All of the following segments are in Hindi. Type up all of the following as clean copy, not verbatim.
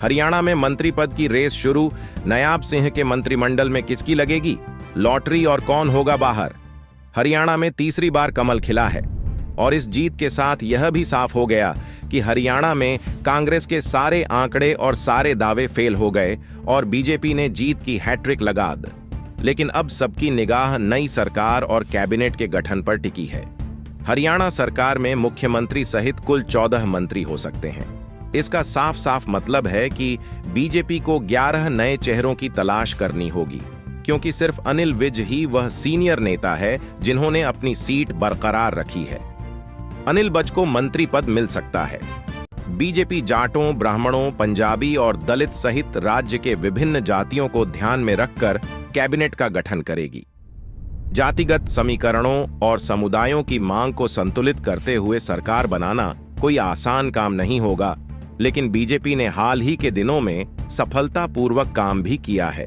हरियाणा में मंत्री पद की रेस शुरू। नायाब सिंह के मंत्रिमंडल में किसकी लगेगी लॉटरी और कौन होगा बाहर? हरियाणा में तीसरी बार कमल खिला है और इस जीत के साथ यह भी साफ हो गया कि हरियाणा में कांग्रेस के सारे आंकड़े और सारे दावे फेल हो गए और बीजेपी ने जीत की हैट्रिक लगा दी। लेकिन अब सबकी निगाह नई सरकार और कैबिनेट के गठन पर टिकी है। हरियाणा सरकार में मुख्यमंत्री सहित कुल 14 मंत्री हो सकते हैं। इसका साफ साफ मतलब है कि बीजेपी को 11 नए चेहरों की तलाश करनी होगी, क्योंकि सिर्फ अनिल विज ही वह सीनियर नेता है जिन्होंने अपनी सीट बरकरार रखी है। अनिल विज को मंत्री पद मिल सकता है। बीजेपी जाटों, ब्राह्मणों, पंजाबी और दलित सहित राज्य के विभिन्न जातियों को ध्यान में रखकर कैबिनेट का गठन करेगी। जातिगत समीकरणों और समुदायों की मांग को संतुलित करते हुए सरकार बनाना कोई आसान काम नहीं होगा, लेकिन बीजेपी ने हाल ही के दिनों में सफलतापूर्वक काम भी किया है।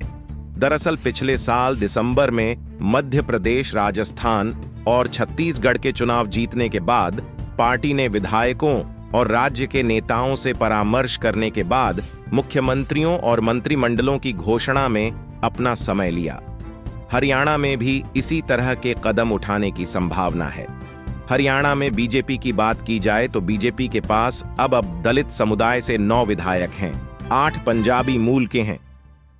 दरअसल पिछले साल दिसंबर में मध्य प्रदेश, राजस्थान और छत्तीसगढ़ के चुनाव जीतने के बाद पार्टी ने विधायकों और राज्य के नेताओं से परामर्श करने के बाद मुख्यमंत्रियों और मंत्रिमंडलों की घोषणा में अपना समय लिया। हरियाणा में भी इसी तरह के कदम उठाने की संभावना है। हरियाणा में बीजेपी की बात की जाए तो बीजेपी के पास अब दलित समुदाय से 9 विधायक हैं, 8 पंजाबी मूल के हैं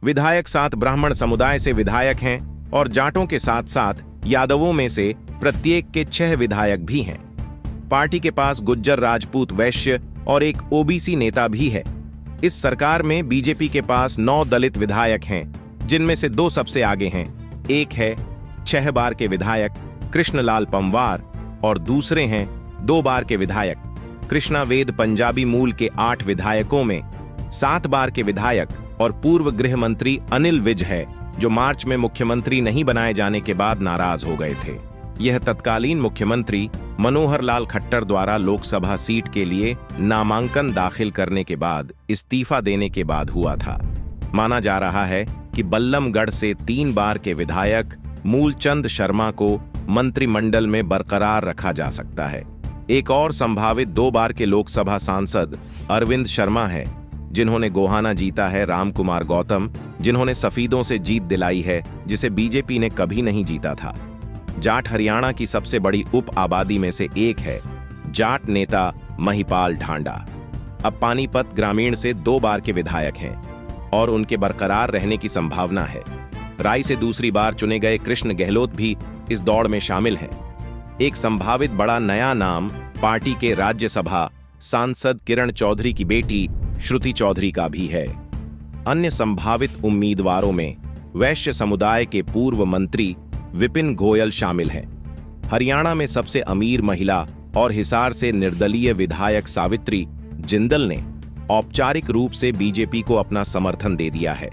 विधायक, 7 ब्राह्मण समुदाय से विधायक हैं और जाटों के साथ साथ यादवों में से प्रत्येक के 6 विधायक भी हैं। पार्टी के पास गुज्जर, राजपूत, वैश्य और एक ओबीसी नेता भी है। इस सरकार में बीजेपी के पास 9 दलित विधायक हैं, जिनमें से 2 सबसे आगे हैं। एक है 6 बार के विधायक कृष्णलाल पंवार और दूसरे हैं 2 बार के विधायक कृष्णा वेद। पंजाबी मूल के 8 विधायकों में 7 बार के विधायक और पूर्व गृह मंत्री अनिल विज है, जो मार्च में मुख्यमंत्री नहीं बनाए जाने के बाद नाराज हो गए थे। यह तत्कालीन मुख्यमंत्री मनोहर लाल खट्टर द्वारा लोकसभा सीट के लिए नामांकन दाखिल करने के बाद इस्तीफा देने के बाद हुआ था। माना जा रहा है कि बल्लमगढ़ से 3 बार के विधायक मूलचंद शर्मा को मंत्रिमंडल में बरकरार रखा जा सकता है। एक और संभावित 2 बार के लोकसभा सांसद अरविंद शर्मा है, जिन्होंने गोहाना जीता है, रामकुमार गौतम, जिन्होंने सफीदों से जीत दिलाई है, जिसे बीजेपी ने कभी नहीं जीता था। जाट हरियाणा की सबसे बड़ी उप आबादी में से एक है। जाट नेता महिपाल ढांडा अब पानीपत ग्रामीण से 2 बार के विधायक हैं और उनके बरकरार रहने की संभावना है। राय से दूसरी बार चुने गए कृष्ण गहलोत भी इस दौड़ में शामिल हैं। एक संभावित बड़ा नया नाम पार्टी के राज्यसभा सांसद किरण चौधरी की बेटी श्रुति चौधरी का भी है। अन्य संभावित उम्मीदवारों में वैश्य समुदाय के पूर्व मंत्री विपिन गोयल शामिल हैं। हरियाणा में सबसे अमीर महिला और हिसार से निर्दलीय विधायक सावित्री जिंदल ने औपचारिक रूप से बीजेपी को अपना समर्थन दे दिया है।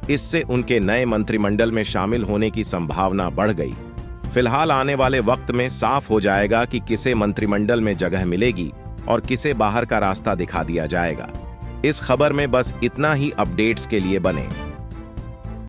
इससे उनके नए मंत्रिमंडल में शामिल होने की संभावना बढ़ गई। फिलहाल आने वाले वक्त में साफ हो जाएगा कि किसे मंत्रिमंडल में जगह मिलेगी और किसे बाहर का रास्ता दिखा दिया जाएगा। इस खबर में बस इतना ही। अपडेट्स के लिए बने